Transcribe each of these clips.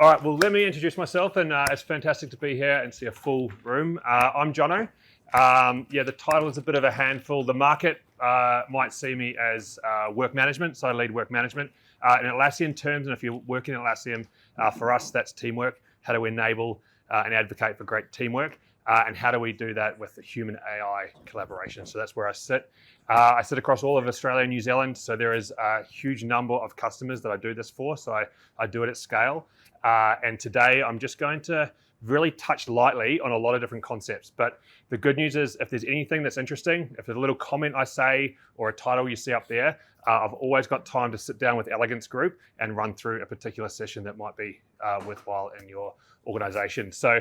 All right, well, let me introduce myself, and it's fantastic to be here and see a full room. I'm Jono. The title is a bit of a handful. The market might see me as work management, so I lead work management. In Atlassian terms, and if you're working in Atlassian, for us, that's teamwork. How do we enable and advocate for great teamwork? And how do we do that with the human-AI collaboration? So that's where I sit. I sit across all of Australia and New Zealand, so there is a huge number of customers that I do this for, so I do it at scale. And today I'm just going to really touch lightly on a lot of different concepts. But the good news is if there's anything that's interesting, if there's a little comment I say or a title you see up there, I've always got time to sit down with Elegance Group and run through a particular session that might be worthwhile in your organization. So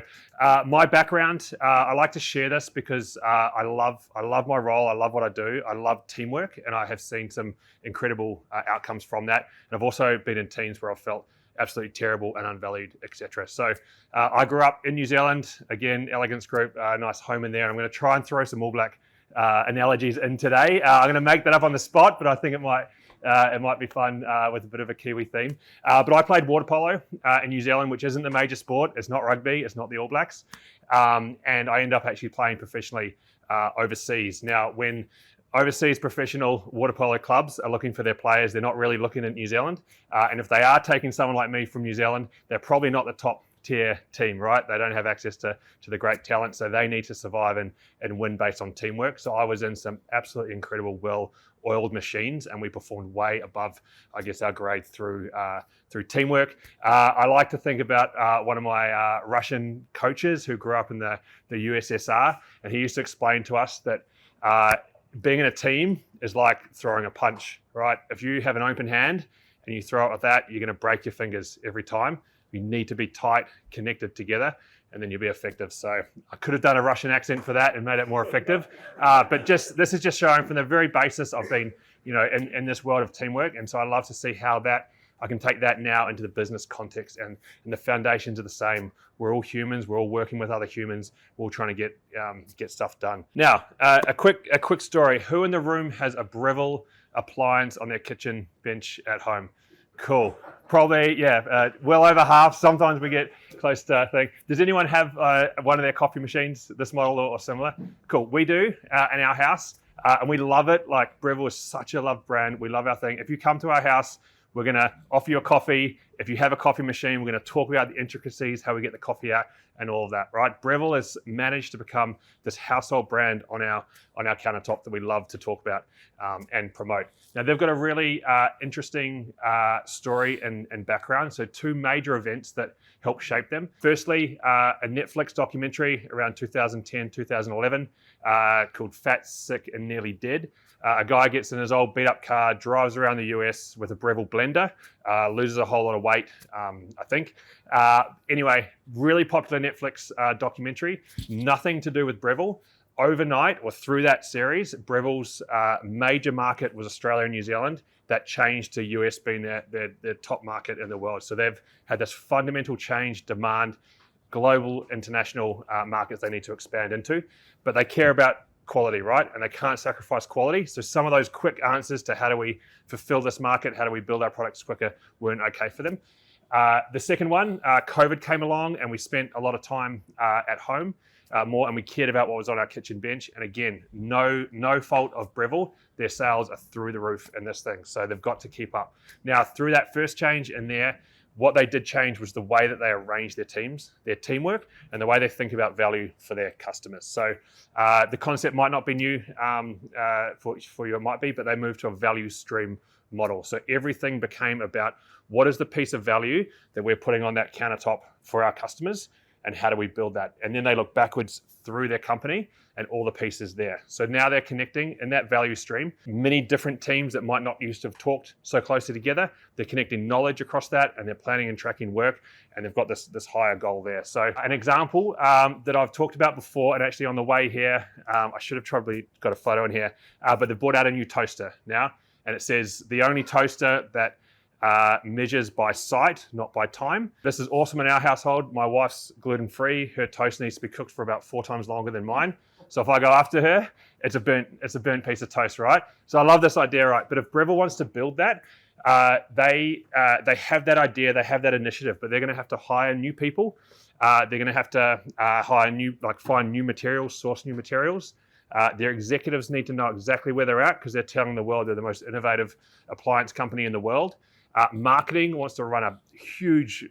my background, I like to share this because I love my role. I love what I do. I love teamwork, and I have seen some incredible outcomes from that. And I've also been in teams where I've felt absolutely terrible and unvalued, etc. So I grew up in New Zealand. Again, Elegance Group, nice home in there. And I'm going to try and throw some All Black analogies in today. I'm going to make that up on the spot, but I think it might be fun with a bit of a Kiwi theme. But I played water polo in New Zealand, which isn't a major sport. It's not rugby. It's not the All Blacks. And I ended up actually playing professionally overseas. Now, when overseas professional water polo clubs are looking for their players, they're not really looking at New Zealand. And if they are taking someone like me from New Zealand, they're probably not the top tier team, right? They don't have access to the great talent, so they need to survive and win based on teamwork. So I was in some absolutely incredible, well-oiled machines, and we performed way above, I guess, our grade through teamwork. I like to think about one of my Russian coaches who grew up in the USSR, and he used to explain to us that being in a team is like throwing a punch, right? If you have an open hand and you throw it like that, you're going to break your fingers every time. You need to be tight, connected together, and then you'll be effective. So I could have done a Russian accent for that and made it more effective. But this is just showing from the very basis I've been, in this world of teamwork. And so I love to see how I can take that now into the business context, and the foundations are the same. We're all humans. We're all working with other humans. We're all trying to get stuff done. Now, a quick story. Who in the room has a Breville appliance on their kitchen bench at home? Cool. Probably, well over half. Sometimes we get close to that thing. Does anyone have one of their coffee machines, this model or similar? Cool. We do in our house, and we love it. Like, Breville is such a loved brand. We love our thing. If you come to our house, we're going to offer you a coffee. If you have a coffee machine, we're going to talk about the intricacies, how we get the coffee out, and all of that, right? Breville has managed to become this household brand on our countertop that we love to talk about and promote. Now, they've got a really interesting story and background. So 2 major events that helped shape them. Firstly, a Netflix documentary around 2010, 2011 called Fat, Sick, and Nearly Dead. A guy gets in his old beat-up car, drives around the US with a Breville blender, loses a whole lot of weight, I think. Anyway, really popular Netflix documentary, nothing to do with Breville. Overnight, or through that series, Breville's major market was Australia and New Zealand. That changed to US being their top market in the world. So they've had this fundamental change, demand, global, international markets they need to expand into. But they care about quality, right? And they can't sacrifice quality. So some of those quick answers to how do we fulfill this market, how do we build our products quicker, weren't okay for them. The second one, COVID came along, and we spent a lot of time at home more, and we cared about what was on our kitchen bench. And again, no fault of Breville. Their sales are through the roof in this thing. So they've got to keep up. Now, through that first change in there, what they did change was the way that they arrange their teams, their teamwork, and the way they think about value for their customers. So the concept might not be new for you, it might be, but they moved to a value stream model. So everything became about what is the piece of value that we're putting on that countertop for our customers, and how do we build that? And then they look backwards through their company and all the pieces there. So now they're connecting in that value stream many different teams that might not used to have talked so closely together. They're connecting knowledge across that, and they're planning and tracking work, and they've got this higher goal there. So an example that I've talked about before, and actually on the way here, I should have probably got a photo in here, but they've brought out a new toaster now, and it says the only toaster that measures by sight, not by time. This is awesome in our household. My wife's gluten-free. Her toast needs to be cooked for about 4 times longer than mine. So if I go after her, it's a burnt piece of toast, right? So I love this idea, right? But if Breville wants to build that, They have that idea, they have that initiative, but they're going to have to hire new people. They're going to have to find new materials, source new materials. Their executives need to know exactly where they're at because they're telling the world they're the most innovative appliance company in the world. Marketing wants to run a huge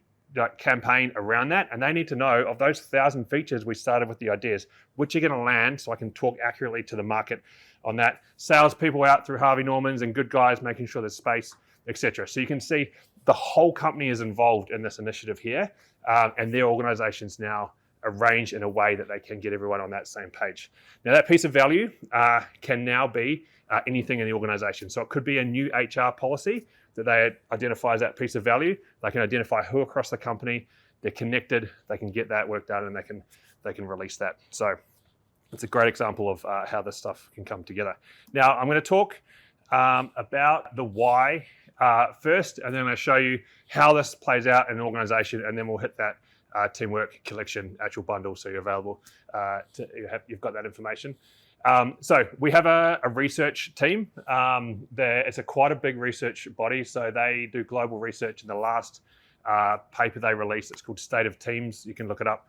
campaign around that, and they need to know of those 1,000 features we started with the ideas, which are going to land so I can talk accurately to the market on that. Salespeople out through Harvey Normans and good guys making sure there's space, etc. So you can see the whole company is involved in this initiative here, and their organizations now arranged in a way that they can get everyone on that same page. Now that piece of value can now be anything in the organization. So it could be a new HR policy that they identify as that piece of value. They can identify who across the company they're connected. They can get that work done, and they can release that. So it's a great example of how this stuff can come together. Now I'm going to talk about the why first, and then I'm going to show you how this plays out in an organization, and then we'll hit that teamwork collection actual bundle so you're available. You've got that information. So we have a research team. It's quite a big research body, so they do global research. In the last paper they released, it's called State of Teams. You can look it up.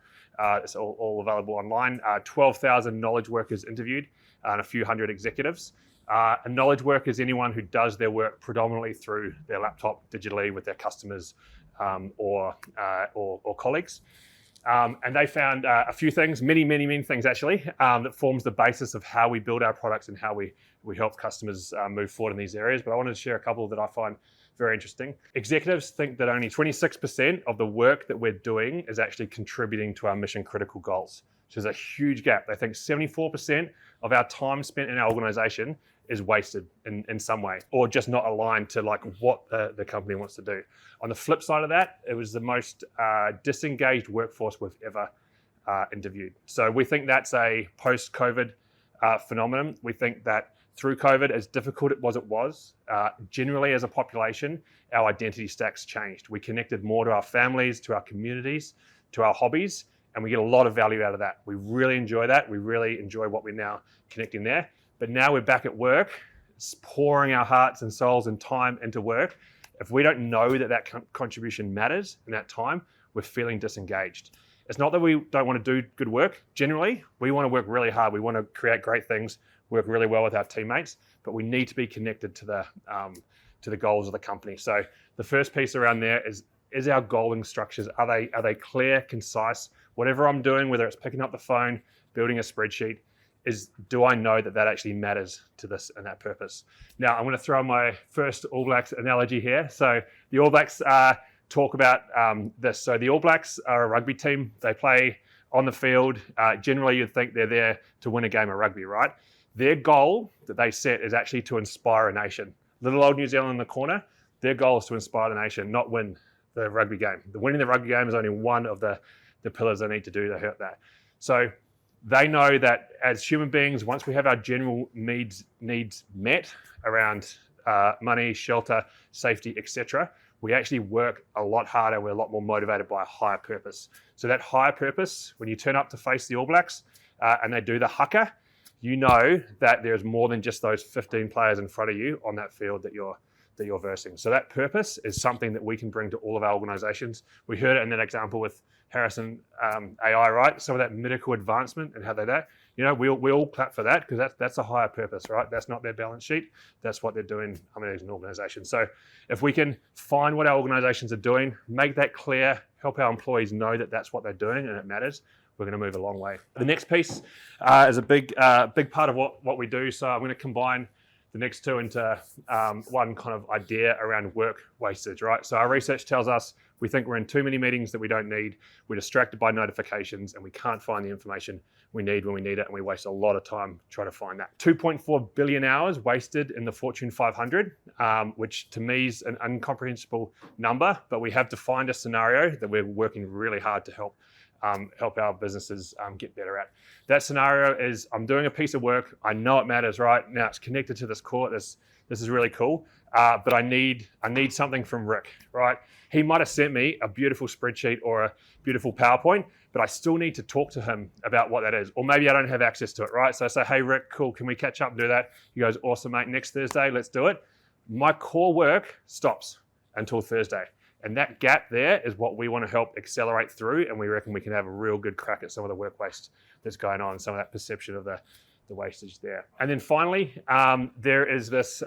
It's all available online. 12,000 knowledge workers interviewed and a few hundred executives. A knowledge worker is anyone who does their work predominantly through their laptop digitally with their customers or colleagues. And they found a few things, many things actually, that forms the basis of how we build our products and how we help customers move forward in these areas. But I wanted to share a couple that I find very interesting. Executives think that only 26% of the work that we're doing is actually contributing to our mission critical goals, which is a huge gap. They think 74% of our time spent in our organization is wasted in some way, or just not aligned to like what the company wants to do. On the flip side of that, it was the most disengaged workforce we've ever interviewed. So we think that's a post-COVID phenomenon. We think that through COVID, as difficult as it was, generally as a population, our identity stacks changed. We connected more to our families, to our communities, to our hobbies, and we get a lot of value out of that. We really enjoy that. We really enjoy what we're now connecting there. But now we're back at work, pouring our hearts and souls and time into work. If we don't know that contribution matters in that time, we're feeling disengaged. It's not that we don't want to do good work. Generally, we want to work really hard. We want to create great things, work really well with our teammates, but we need to be connected to the goals of the company. So the first piece around there is our goaling structures, are they clear, concise? Whatever I'm doing, whether it's picking up the phone, building a spreadsheet, do I know that actually matters to this and that purpose? Now, I'm going to throw my first All Blacks analogy here. So the All Blacks talk about this. So the All Blacks are a rugby team. They play on the field. Generally, you'd think they're there to win a game of rugby, right? Their goal that they set is actually to inspire a nation. Little old New Zealand in the corner, their goal is to inspire the nation, not win the rugby game. Winning the rugby game is only one of the pillars they need to do to hurt that. So they know that as human beings, once we have our general needs met around money, shelter, safety, etc., we actually work a lot harder. We're a lot more motivated by a higher purpose. So that higher purpose, when you turn up to face the All Blacks and they do the haka, you know that there's more than just those 15 players in front of you on that field that you're versing. So that purpose is something that we can bring to all of our organizations. We heard it in that example with Harrison AI, right? Some of that medical advancement and how they do that. You know, we all clap for that because that's a higher purpose, right? That's not their balance sheet. That's what they're doing as an organization. So if we can find what our organizations are doing, make that clear, help our employees know that that's what they're doing and it matters, we're going to move a long way. The next piece is a big part of what we do. So I'm going to combine the next two into one kind of idea around work wastage, right? So our research tells us we think we're in too many meetings that we don't need, we're distracted by notifications, and we can't find the information we need when we need it, and we waste a lot of time trying to find that. 2.4 billion hours wasted in the Fortune 500, which to me is an incomprehensible number, but we have defined a scenario that we're working really hard to help our businesses get better at. That scenario is, I'm doing a piece of work, I know it matters, right? Now it's connected to this core, this is really cool, but I need something from Rick, right? He might have sent me a beautiful spreadsheet or a beautiful PowerPoint, but I still need to talk to him about what that is. Or maybe I don't have access to it, right? So I say, hey Rick, cool, can we catch up and do that? He goes, awesome mate, next Thursday, let's do it. my core work stops until Thursday. And that gap there is what we want to help accelerate through, and we reckon we can have a real good crack at some of the work waste that's going on, some of that perception of the wastage there. And then finally, there is this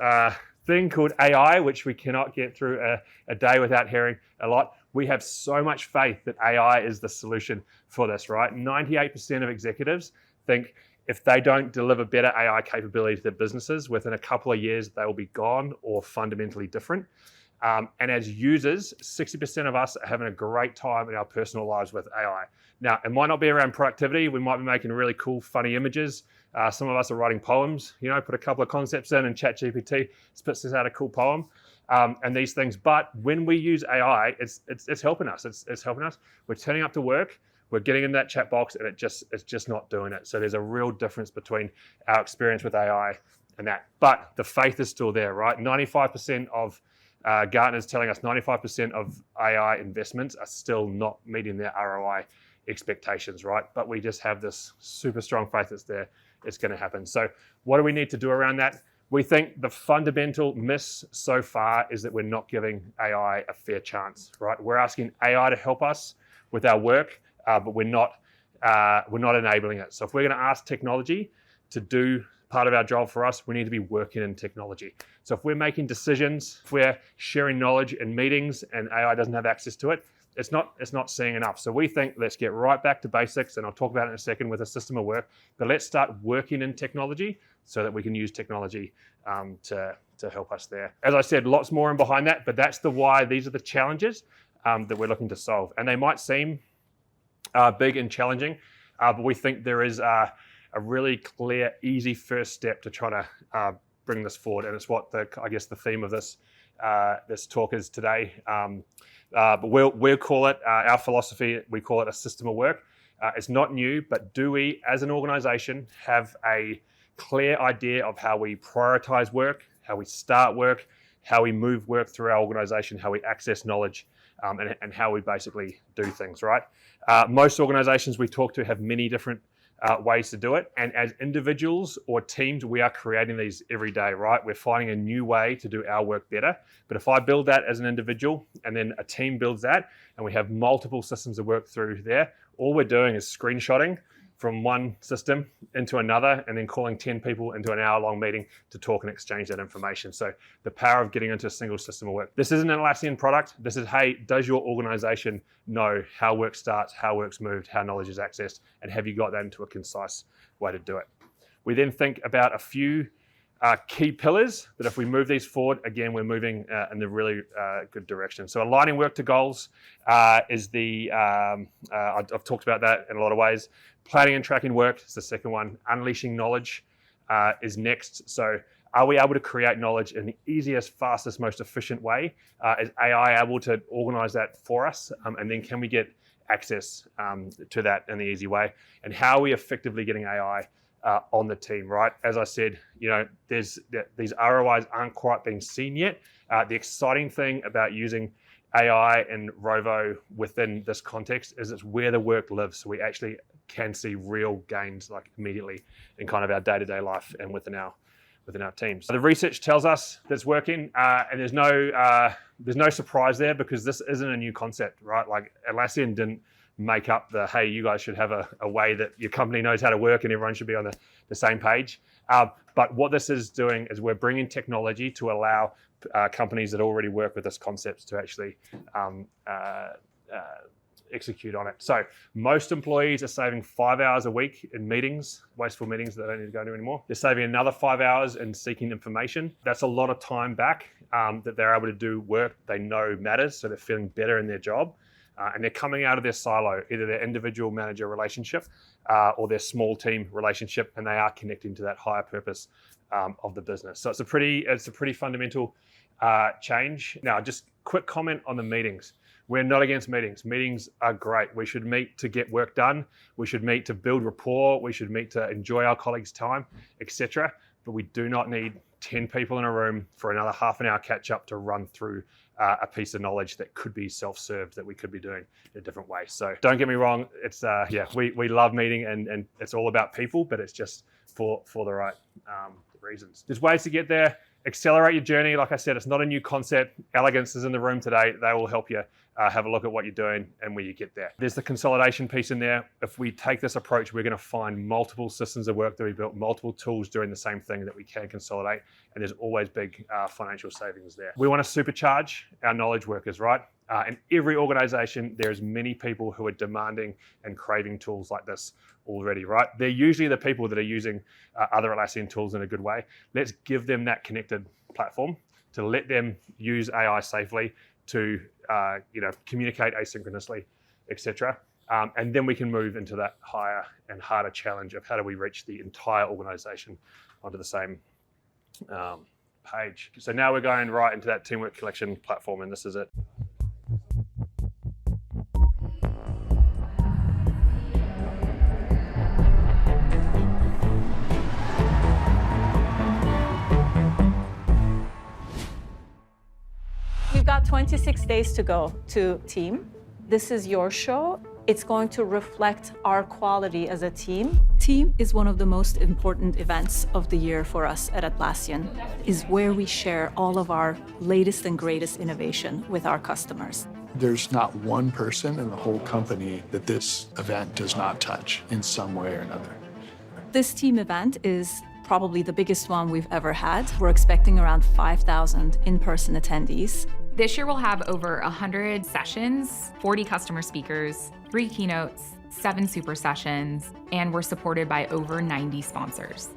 thing called AI, which we cannot get through a day without hearing a lot. We have so much faith that AI is the solution for this, right? 98% of executives think if they don't deliver better AI capability to their businesses, within a couple of years, they will be gone or fundamentally different. And as users, 60% of us are having a great time in our personal lives with AI. Now, it might not be around productivity. We might be making really cool, funny images. Some of us are writing poems, put a couple of concepts in and ChatGPT spits us out a cool poem and these things. But when we use AI, it's helping us. It's helping us. We're turning up to work. We're getting in that chat box and it's just not doing it. So there's a real difference between our experience with AI and that. But the faith is still there, right? 95% of Gartner's telling us 95% of AI investments are still not meeting their ROI expectations, right? But we just have this super strong faith that's there. It's going to happen. So what do we need to do around that? We think the fundamental miss so far is that we're not giving AI a fair chance, right? We're asking AI to help us with our work, but we're not enabling it. So if we're going to ask technology to do part of our job for us, we need to be working in technology. So if we're making decisions, if we're sharing knowledge in meetings and AI doesn't have access to it, it's not seeing enough. So we think let's get right back to basics, and I'll talk about it in a second with a system of work, but let's start working in technology so that we can use technology to help us there. As I said, lots more in behind that, but that's the why. These are the challenges that we're looking to solve. And they might seem big and challenging, but we think there is a really clear, easy first step to try to bring this forward. And it's what the theme of this talk is today. But we'll call it, our philosophy, we call it a system of work. It's not new, but do we, as an organization, have a clear idea of how we prioritize work, how we start work, how we move work through our organization, how we access knowledge, and how we basically do things, right? Most organizations we talk to have many different ways to do it. And as individuals or teams, we are creating these every day, right? We're finding a new way to do our work better. But if I build that as an individual and then a team builds that and we have multiple systems to work through there, all we're doing is screenshotting from one system into another and then calling 10 people into an hour-long meeting to talk and exchange that information. So the power of getting into a single system of work. This isn't an Atlassian product. This is, hey, does your organization know how work starts, how work's moved, how knowledge is accessed, and have you got that into a concise way to do it? We then think about a few key pillars that if we move these forward, again, we're moving in the really good direction. So aligning work to goals is I've talked about that in a lot of ways. Planning and tracking work is the second one. Unleashing knowledge is next. So are we able to create knowledge in the easiest, fastest, most efficient way? Is AI able to organize that for us? And then can we get access to that in the easy way? And how are we effectively getting AI on the team, right? As I said, these ROIs aren't quite being seen yet. The exciting thing about using AI and Rovo within this context is it's where the work lives. So we actually can see real gains like immediately in kind of our day-to-day life and within our teams. So the research tells us that's working, and there's no surprise there because this isn't a new concept, right? Like Atlassian didn't make up hey, you guys should have a way that your company knows how to work and everyone should be on the same page. But what this is doing is we're bringing technology to allow companies that already work with this concept to actually execute on it. So most employees are saving 5 hours a week in meetings, wasteful meetings that they don't need to go to anymore. They're saving another 5 hours in seeking information. That's a lot of time back that they're able to do work they know matters, so they're feeling better in their job. And they're coming out of their silo, either their individual manager relationship or their small team relationship, and they are connecting to that higher purpose of the business. So it's a pretty fundamental change. Now, just quick comment on the meetings. We're not against meetings. Meetings are great. We should meet to get work done. We should meet to build rapport. We should meet to enjoy our colleagues' time, etc. But we do not need 10 people in a room for another half an hour catch up to run through a piece of knowledge that could be self-served that we could be doing in a different way. So don't get me wrong. It's we love meeting and it's all about people, but it's just for the right reasons. There's ways to get there. accelerate your journey. Like I said, it's not a new concept. Elegance is in the room today. They will help you have a look at what you're doing and where you get there. There's the consolidation piece in there. If we take this approach, we're going to find multiple systems of work that we built, multiple tools doing the same thing that we can consolidate, and there's always big financial savings there. We want to supercharge our knowledge workers, right? In every organization, there's many people who are demanding and craving tools like this already, right? They're usually the people that are using other Atlassian tools in a good way. Let's give them that connected platform to let them use AI safely, to communicate asynchronously, etc. And then we can move into that higher and harder challenge of how do we reach the entire organization onto the same page. So now we're going right into that teamwork collection platform, and this is it. We've got 26 days to go to Team. This is your show. It's going to reflect our quality as a team. Team is one of the most important events of the year for us at Atlassian. Is where we share all of our latest and greatest innovation with our customers. There's not one person in the whole company that this event does not touch in some way or another. This Team event is probably the biggest one we've ever had. We're expecting around 5,000 in-person attendees. This year we'll have over 100 sessions, 40 customer speakers, 3 keynotes, 7 super sessions, and we're supported by over 90 sponsors.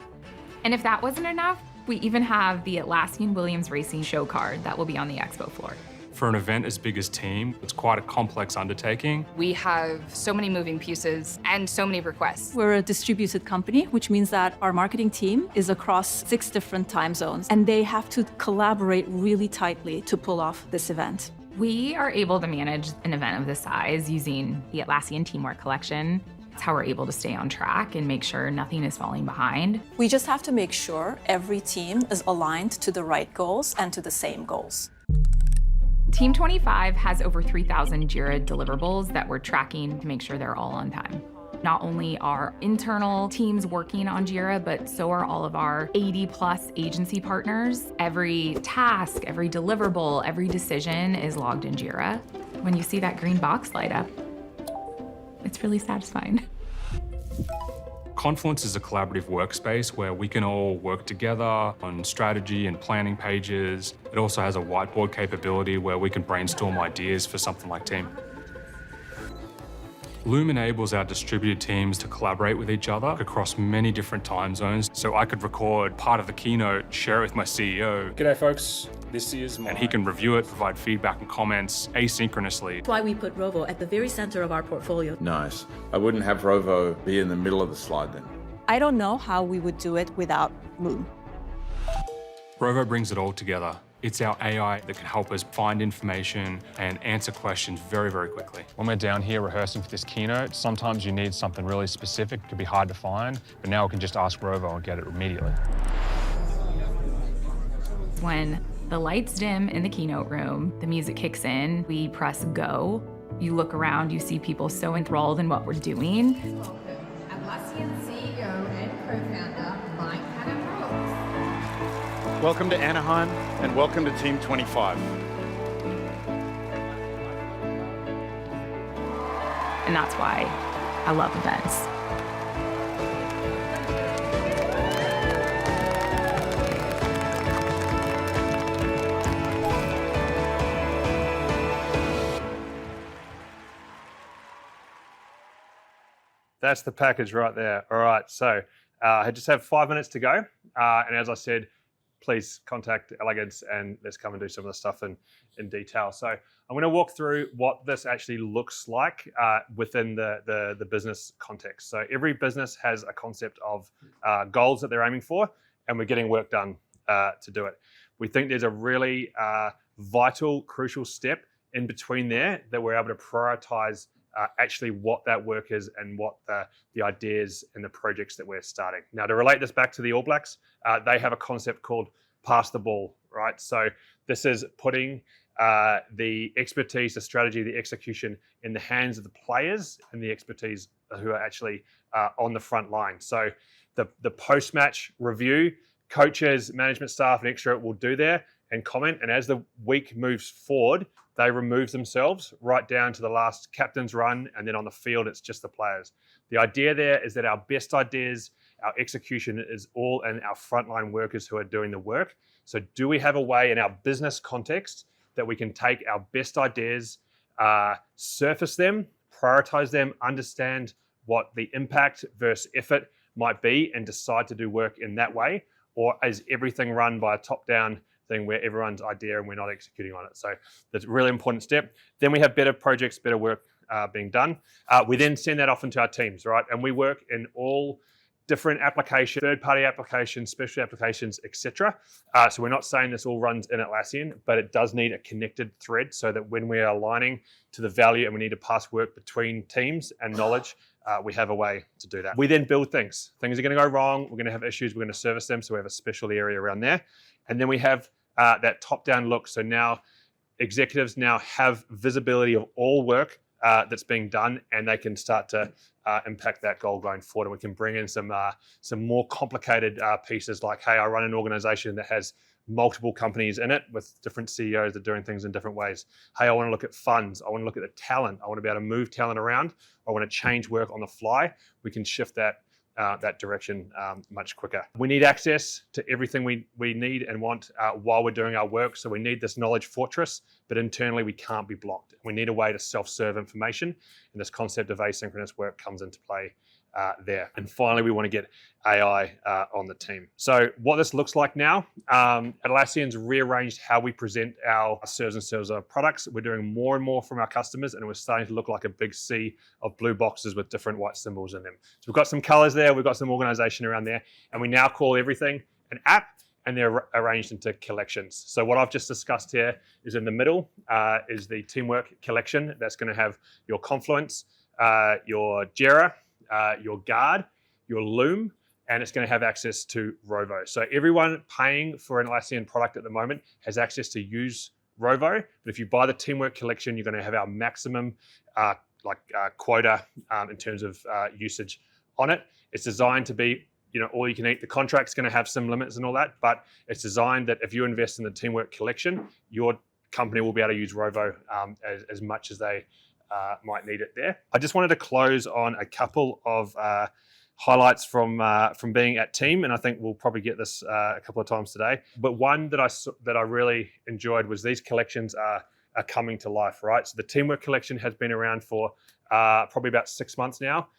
And if that wasn't enough, we even have the Atlassian Williams Racing show card that will be on the expo floor. For an event as big as Team, it's quite a complex undertaking. We have so many moving pieces and so many requests. We're a distributed company, which means that our marketing team is across 6 different time zones, and they have to collaborate really tightly to pull off this event. We are able to manage an event of this size using the Atlassian Teamwork Collection. It's how we're able to stay on track and make sure nothing is falling behind. We just have to make sure every team is aligned to the right goals and to the same goals. Team 25 has over 3,000 Jira deliverables that we're tracking to make sure they're all on time. Not only are internal teams working on Jira, but so are all of our 80+ agency partners. Every task, every deliverable, every decision is logged in Jira. When you see that green box light up, it's really satisfying. Confluence is a collaborative workspace where we can all work together on strategy and planning pages. It also has a whiteboard capability where we can brainstorm ideas for something like Team. Loom enables our distributed teams to collaborate with each other across many different time zones. So I could record part of the keynote, share it with my CEO. G'day folks, this is And he can review it, provide feedback and comments asynchronously. That's why we put Rovo at the very center of our portfolio. Nice. I wouldn't have Rovo be in the middle of the slide then. I don't know how we would do it without Loom. Rovo brings it all together. It's our AI that can help us find information and answer questions very, very quickly. When we're down here rehearsing for this keynote, sometimes you need something really specific. It could be hard to find, but now we can just ask Rovo and get it immediately. When the lights dim in the keynote room, the music kicks in, we press go. You look around, you see people so enthralled in what we're doing. Atlassian CEO and co-founder Mike Cannon-Brooks. Welcome to Anaheim and welcome to Team 25. And that's why I love events. That's the package right there. All right, so I just have 5 minutes to go. And as I said, please contact Elegance and let's come and do some of the stuff in detail. So I'm going to walk through what this actually looks like within the business context. So every business has a concept of goals that they're aiming for, and we're getting work done to do it. We think there's a really vital, crucial step in between there that we're able to prioritize actually what that work is and what the ideas and the projects that we're starting. Now, to relate this back to the All Blacks, they have a concept called pass the ball, right? So this is putting the expertise, the strategy, the execution in the hands of the players and the expertise who are actually on the front line. So the post-match review coaches, management staff, and extra will do there and comment. And as the week moves forward, they remove themselves right down to the last captain's run. And then on the field, it's just the players. The idea there is that our best ideas, our execution is all in our frontline workers who are doing the work. So do we have a way in our business context that we can take our best ideas, surface them, prioritize them, understand what the impact versus effort might be, and decide to do work in that way? Or is everything run by a top-down thing where everyone's idea and we're not executing on it? So that's a really important step. Then we have better projects, better work being done. We then send that off into our teams, right? And we work in all different applications, third-party applications, special applications, etc. So we're not saying this all runs in Atlassian, but it does need a connected thread so that when we are aligning to the value and we need to pass work between teams and knowledge, we have a way to do that. We then build things. Things are going to go wrong. We're going to have issues. We're going to service them. So we have a special area around there. And then we have that top-down look. So now executives now have visibility of all work that's being done, and they can start to impact that goal going forward. And we can bring in some more complicated pieces like, hey, I run an organization that has multiple companies in it with different CEOs that are doing things in different ways. Hey, I want to look at funds. I want to look at the talent. I want to be able to move talent around. I want to change work on the fly. We can shift that direction much quicker. We need access to everything we need and want while we're doing our work. So we need this knowledge fortress, but internally we can't be blocked. We need a way to self-serve information, and this concept of asynchronous work comes into play there. And finally, we want to get AI on the team. So what this looks like now, Atlassian's rearranged how we present our serves and server products. We're doing more and more from our customers, and we're starting to look like a big sea of blue boxes with different white symbols in them. So we've got some colors there, we've got some organization around there, and we now call everything an app, and they're arranged into collections. So what I've just discussed here is in the middle is the teamwork collection. That's going to have your Confluence, your Jira, your Guard, your Loom, and it's going to have access to Rovo. So everyone paying for an Atlassian product at the moment has access to use Rovo. But if you buy the Teamwork Collection, you're going to have our maximum quota in terms of usage on it. It's designed to be, all you can eat. The contract's going to have some limits and all that, but it's designed that if you invest in the Teamwork Collection, your company will be able to use Rovo as much as they might need it there. I just wanted to close on a couple of highlights from being at Team, and I think we'll probably get this a couple of times today. But one that I really enjoyed was these collections are coming to life, right? So the Teamwork Collection has been around for probably about 6 months now.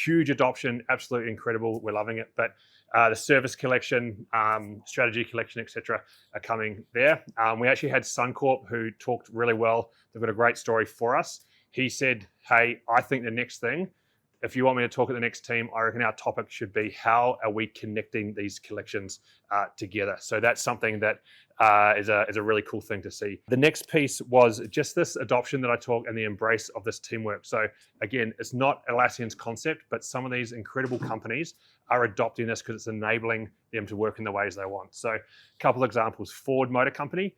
Huge adoption, absolutely incredible. We're loving it. But the Service Collection, Strategy Collection, etc., are coming there. We actually had Suncorp who talked really well. They've got a great story for us. He said, hey, I think the next thing, if you want me to talk at the next team, I reckon our topic should be how are we connecting these collections together? So that's something that is a really cool thing to see. The next piece was just this adoption that I talk and the embrace of this teamwork. So again, it's not Atlassian's concept, but some of these incredible companies are adopting this because it's enabling them to work in the ways they want. So a couple of examples, Ford Motor Company.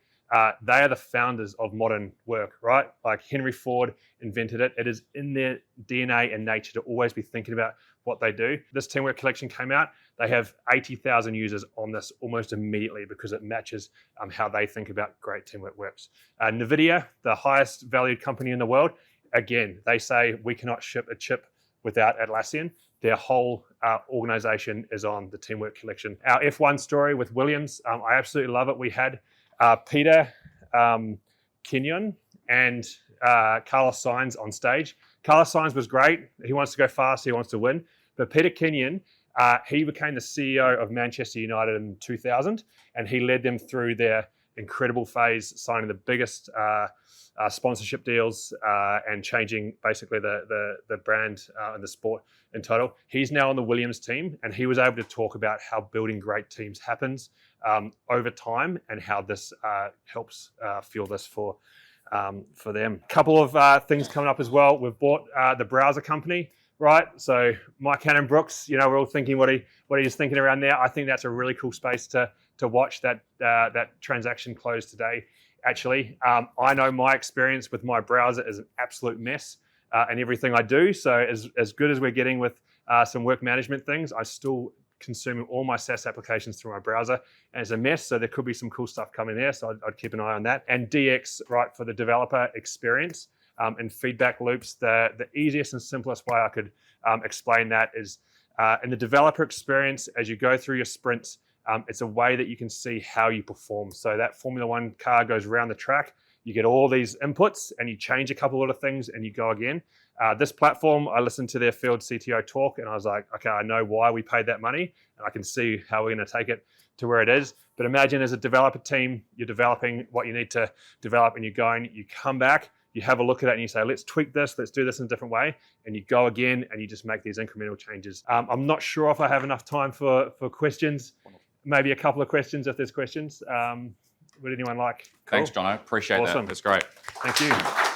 They are the founders of modern work, right? Like Henry Ford invented it. It is in their DNA and nature to always be thinking about what they do. This Teamwork Collection came out. They have 80,000 users on this almost immediately because it matches how they think about great teamwork works. NVIDIA, the highest valued company in the world, again, they say we cannot ship a chip without Atlassian. Their whole organization is on the Teamwork Collection. Our F1 story with Williams, I absolutely love it. We had Peter Kenyon and Carlos Sainz on stage. Carlos Sainz was great. He wants to go fast. He wants to win. But Peter Kenyon, he became the CEO of Manchester United in 2000, and he led them through their incredible phase, signing the biggest sponsorship deals and changing basically the brand and the sport in total. He's now on the Williams team, and he was able to talk about how building great teams happens over time and how this helps fuel this for them. A couple of things coming up as well. We've bought the browser company, right? So Mike Cannon-Brookes, we're all thinking what he's thinking around there. I think that's a really cool space to watch that transaction close today. Actually, I know my experience with my browser is an absolute mess and everything I do. So as good as we're getting with some work management things, I still consuming all my SaaS applications through my browser, and it's a mess. So there could be some cool stuff coming there. So I'd keep an eye on that. And DX, right, for the developer experience and feedback loops. The easiest and simplest way I could explain that is in the developer experience, as you go through your sprints, it's a way that you can see how you perform. So that Formula One car goes around the track. You get all these inputs and you change a couple of things and you go again. This platform, I listened to their field CTO talk and I was like, okay, I know why we paid that money and I can see how we're going to take it to where it is. But imagine as a developer team, you're developing what you need to develop and you're going, you come back, you have a look at it and you say, let's tweak this, let's do this in a different way. And you go again and you just make these incremental changes. I'm not sure if I have enough time for questions. Maybe a couple of questions if there's questions. Would anyone like? Cool. Thanks, Jono. Appreciate Awesome. that. That's great. Thank you.